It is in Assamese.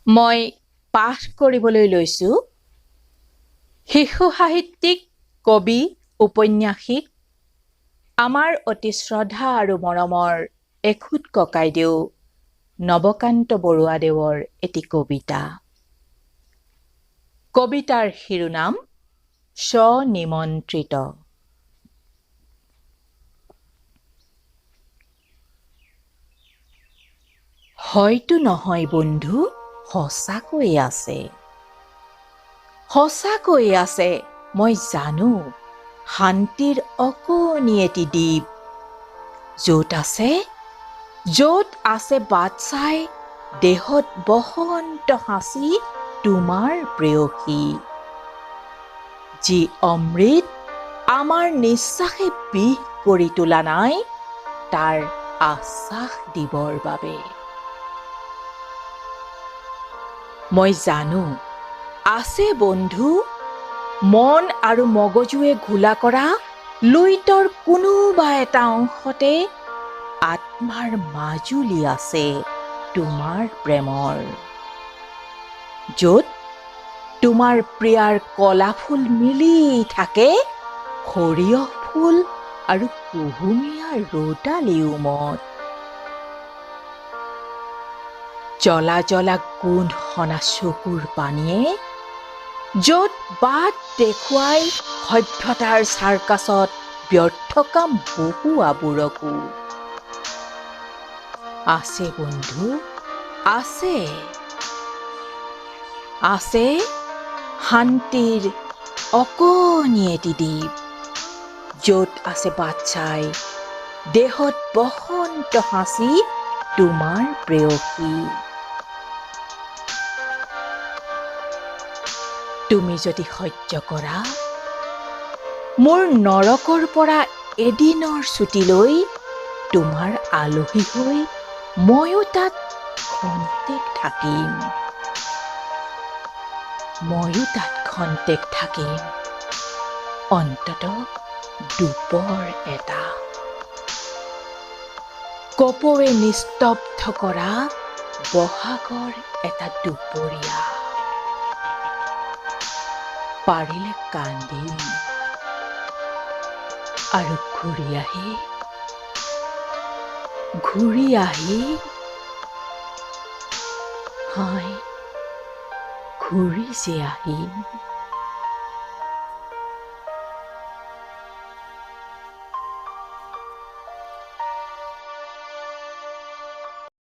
মই পাঠ কৰিবলৈ লৈছোঁ শিশু সাহিত্যিক, কবি, উপন্যাসিক আমাৰ অতি শ্ৰদ্ধা আৰু মৰমৰ এখুত ককাইদেউ নৱকান্ত বৰুৱাদেৱৰ এটি কবিতা। কবিতাৰ শিৰোনাম স্বনিমন্ত্ৰিত। হয়তো নহয় বন্ধু, সঁচাকৈ আছে। সঁচাকৈ আছে, মই জানো, শান্তিৰ অকণি এটি দ্বীপ। য'ত আছে বাট চাই দেহত বসন্ত সাঁচি তোমাৰ প্ৰেয়সী। যি অমৃত আমাৰ নিশ্বাসে বিষ কৰি তোলা নাই, তাৰ আশ্বাস দিবৰ বাবে। মই জানো আছে বন্ধু, মন আৰু মগজুৱে ঘোলা কৰা লুইতৰ কোনোবা এটা অংশতে আত্মাৰ মাজুলি আছে তোমাৰ প্ৰেমৰ। য'ত তোমাৰ প্ৰিয়াৰ কলা ফুল মিলি থাকে সৰিয়হ ফুল আৰু কুহুমীয়া ৰ'দালি উমত। জ্বলা জ্বলা গোন্ধ সনা চকুৰ পানীয়ে য'ত বাট দেখুৱাই সভ্যতাৰ চাৰ্কাছত ব্যৰ্থ কাম বহুৱাবোৰকো। আছে বন্ধু, আছে শান্তিৰ অকণি এটি দ্বীপ। য'ত আছে বাট চাই দেহত বসন্ত সাঁচি তোমাৰ প্ৰেয়সী। তুমি যদি সহ্য কৰা মোৰ নৰকৰ পৰা এদিনৰ ছুটী লৈ, তোমাৰ আলহী হৈ ময়ো তাত খন্তেক থাকিম। অন্ততঃ দুপৰ এটা। কপৌৱে নিস্তব্ধ কৰা বহাগৰ এটা দুপৰীয়া। পাৰিলে কান্দিম আৰু ঘূৰি আহি হয়, ঘূৰি যে আহিম।